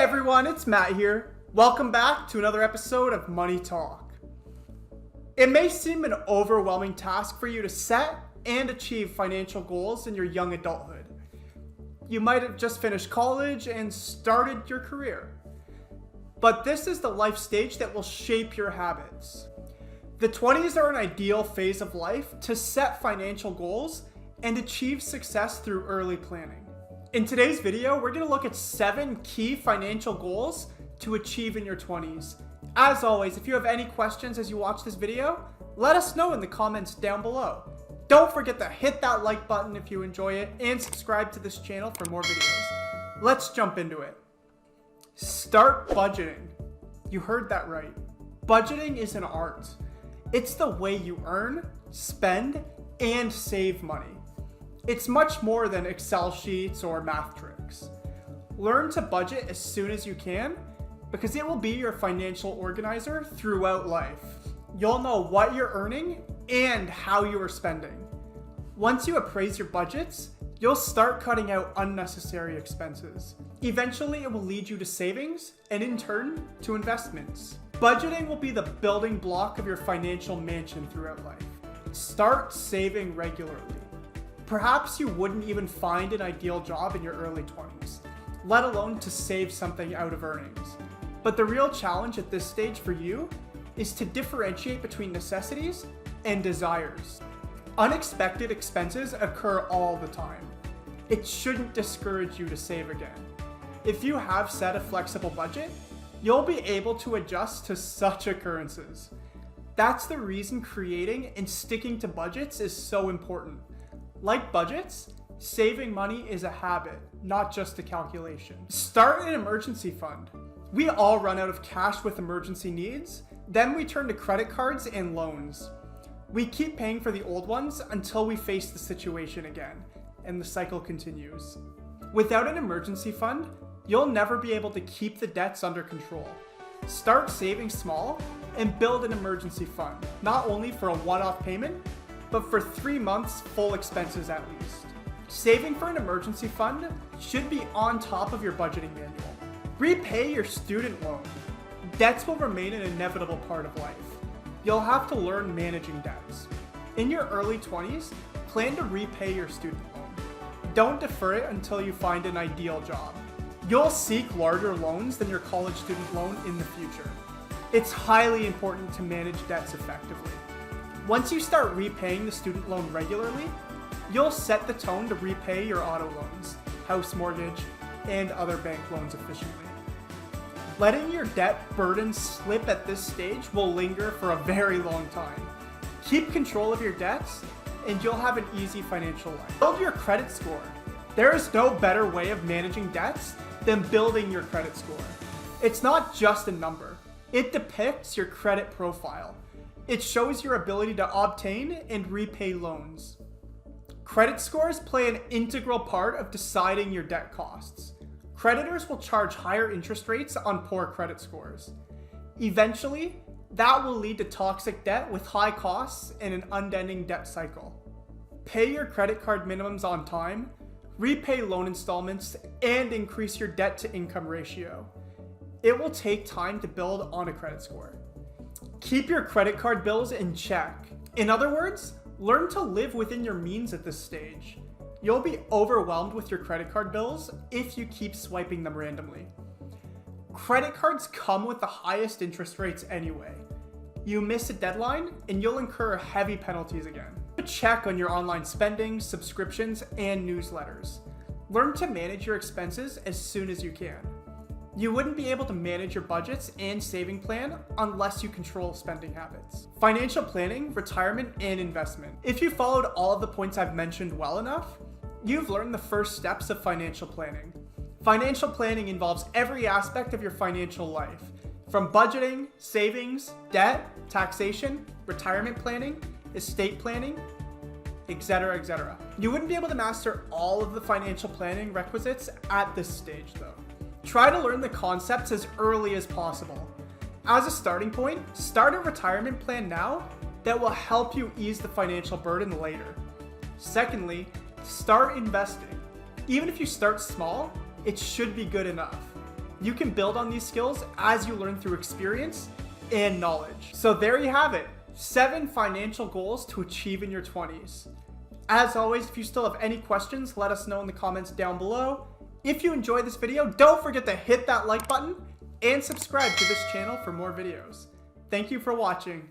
everyone, it's Matt here. Welcome back to another episode of Money Talk. It may seem an overwhelming task for you to set and achieve financial goals in your young adulthood. You might have just finished college and started your career. But this is the life stage that will shape your habits. The 20s are an ideal phase of life to set financial goals and achieve success through early planning. In today's video, we're going to look at 7 key financial goals to achieve in your 20s. As always, if you have any questions as you watch this video, let us know in the comments down below. Don't forget to hit that like button if you enjoy it and subscribe to this channel for more videos. Let's jump into it. Start budgeting. You heard that right. Budgeting is an art. It's the way you earn, spend, and save money. It's much more than Excel sheets or math tricks. Learn to budget as soon as you can because it will be your financial organizer throughout life. You'll know what you're earning and how you are spending. Once you appraise your budgets, you'll start cutting out unnecessary expenses. Eventually, it will lead you to savings and in turn to investments. Budgeting will be the building block of your financial mansion throughout life. Start saving regularly. Perhaps you wouldn't even find an ideal job in your early 20s, let alone to save something out of earnings. But the real challenge at this stage for you is to differentiate between necessities and desires. Unexpected expenses occur all the time. It shouldn't discourage you to save again. If you have set a flexible budget, you'll be able to adjust to such occurrences. That's the reason creating and sticking to budgets is so important. Like budgets, saving money is a habit, not just a calculation. Start an emergency fund. We all run out of cash with emergency needs, then we turn to credit cards and loans. We keep paying for the old ones until we face the situation again, and the cycle continues. Without an emergency fund, you'll never be able to keep the debts under control. Start saving small and build an emergency fund, not only for a one-off payment, but for 3 months full expenses at least. Saving for an emergency fund should be on top of your budgeting manual. Repay your student loan. Debts will remain an inevitable part of life. You'll have to learn managing debts. In your early 20s, plan to repay your student loan. Don't defer it until you find an ideal job. You'll seek larger loans than your college student loan in the future. It's highly important to manage debts effectively. Once you start repaying the student loan regularly, you'll set the tone to repay your auto loans, house mortgage, and other bank loans efficiently. Letting your debt burden slip at this stage will linger for a very long time. Keep control of your debts, and you'll have an easy financial life. Build your credit score. There is no better way of managing debts than building your credit score. It's not just a number. It depicts your credit profile. It shows your ability to obtain and repay loans. Credit scores play an integral part of deciding your debt costs. Creditors will charge higher interest rates on poor credit scores. Eventually, that will lead to toxic debt with high costs and an unending debt cycle. Pay your credit card minimums on time, repay loan installments, and increase your debt to income ratio. It will take time to build on a credit score. Keep your credit card bills in check. In other words, learn to live within your means at this stage. You'll be overwhelmed with your credit card bills if you keep swiping them randomly. Credit cards come with the highest interest rates anyway. You miss a deadline and you'll incur heavy penalties again. Check on your online spending, subscriptions, and newsletters. Learn to manage your expenses as soon as you can. You wouldn't be able to manage your budgets and saving plan unless you control spending habits. Financial planning, retirement, and investment. If you followed all of the points I've mentioned well enough, you've learned the first steps of financial planning. Financial planning involves every aspect of your financial life, from budgeting, savings, debt, taxation, retirement planning, estate planning, etc., etc. You wouldn't be able to master all of the financial planning requisites at this stage though. Try to learn the concepts as early as possible. As a starting point, start a retirement plan now that will help you ease the financial burden later. Secondly, start investing. Even if you start small, it should be good enough. You can build on these skills as you learn through experience and knowledge. So there you have it, 7 financial goals to achieve in your 20s. As always, if you still have any questions, let us know in the comments down below. If you enjoyed this video, don't forget to hit that like button and subscribe to this channel for more videos. Thank you for watching.